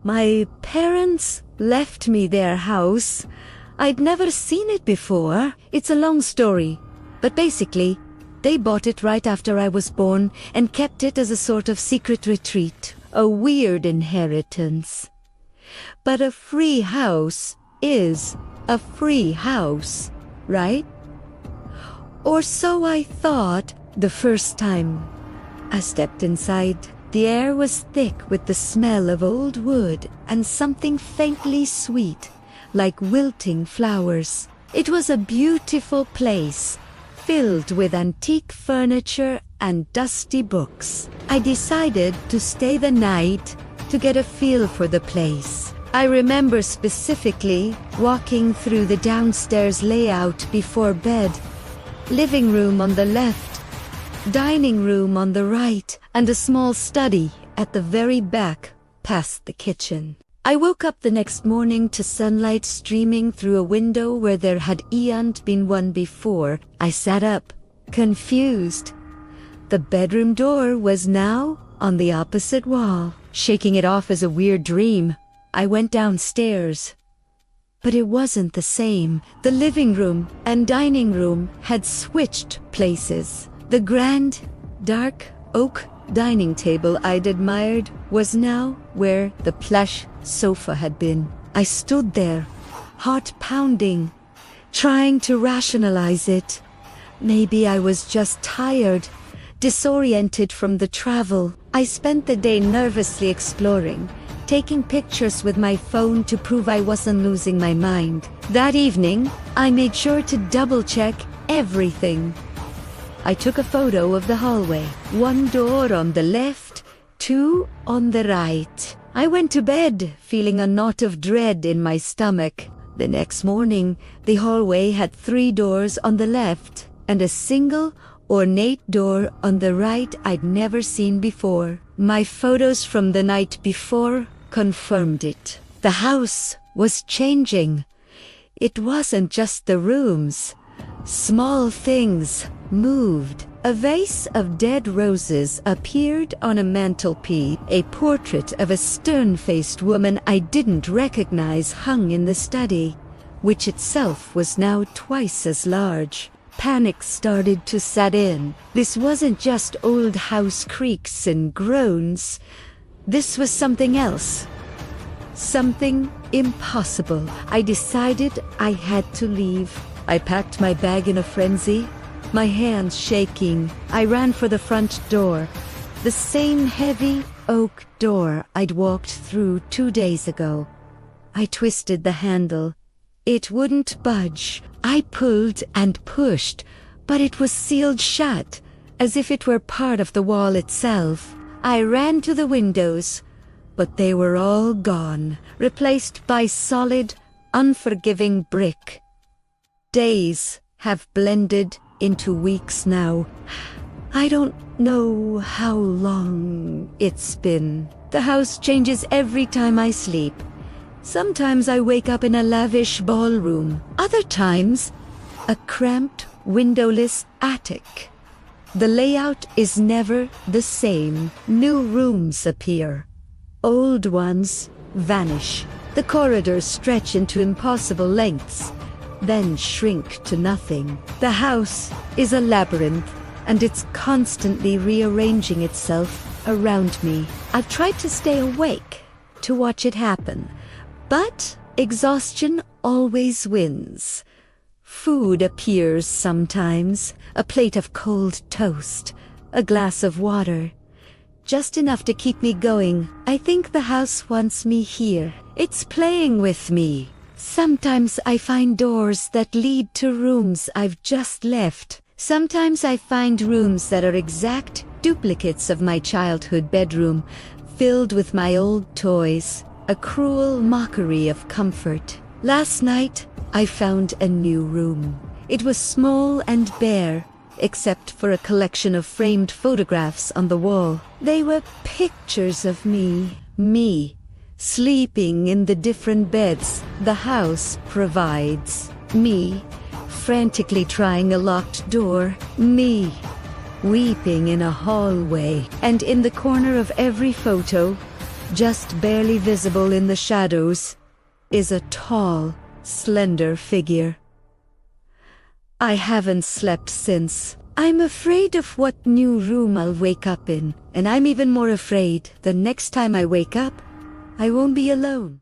My parents left me their house. I'd never seen it before. It's a long story, but basically, they bought it right after I was born and kept it as a sort of secret retreat, a weird inheritance. But a free house is a free house, right? Or so I thought the first time I stepped inside. The air was thick with the smell of old wood and something faintly sweet, like wilting flowers. It was a beautiful place, filled with antique furniture and dusty books. I decided to stay the night to get a feel for the place. I remember specifically walking through the downstairs layout before bed. Living room on the left, dining room on the right, and a small study at the very back past the kitchen. I woke up the next morning to sunlight streaming through a window where there had eoned been one before. I sat up, confused. The bedroom door was now on the opposite wall. Shaking it off as a weird dream, I went downstairs. But it wasn't the same. The living room and dining room had switched places. The grand, dark oak dining table I'd admired was now where the plush sofa had been. I stood there, heart pounding, trying to rationalize it. Maybe I was just tired, disoriented from the travel. I spent the day nervously exploring, taking pictures with my phone to prove I wasn't losing my mind. That evening, I made sure to double-check everything. I took a photo of the hallway. One door on the left, two on the right. I went to bed, feeling a knot of dread in my stomach. The next morning, the hallway had 3 doors on the left, and a single, ornate door on the right I'd never seen before. My photos from the night before confirmed it. The house was changing. It wasn't just the rooms. Small things moved. A vase of dead roses appeared on a mantelpiece. A portrait of a stern-faced woman I didn't recognize hung in the study, which itself was now twice as large. Panic started to set in. This wasn't just old house creaks and groans. This was something else. Something impossible. I decided I had to leave. I packed my bag in a frenzy, my hands shaking. I ran for the front door, the same heavy oak door I'd walked through 2 days ago. I twisted the handle. It wouldn't budge. I pulled and pushed, but it was sealed shut, as if it were part of the wall itself. I ran to the windows, but they were all gone, replaced by solid, unforgiving brick. Days have blended into weeks now. I don't know how long it's been. The house changes every time I sleep. Sometimes I wake up in a lavish ballroom. Other times, a cramped, windowless attic. The layout is never the same. New rooms appear. Old ones vanish. The corridors stretch into impossible lengths, then shrink to nothing. The house is a labyrinth, and it's constantly rearranging itself around me. I've tried to stay awake to watch it happen, but exhaustion always wins. Food appears sometimes, a plate of cold toast, a glass of water, just enough to keep me going. I think the house wants me here. It's playing with me. Sometimes I find doors that lead to rooms I've just left. Sometimes I find rooms that are exact duplicates of my childhood bedroom, filled with my old toys, a cruel mockery of comfort. Last night, I found a new room. It was small and bare, except for a collection of framed photographs on the wall. They were pictures of me, sleeping in the different beds the house provides. Me, frantically trying a locked door. Me, weeping in a hallway. And in the corner of every photo, just barely visible in the shadows, is a tall, slender figure. I haven't slept since. I'm afraid of what new room I'll wake up in, and I'm even more afraid the next time I wake up, I won't be alone.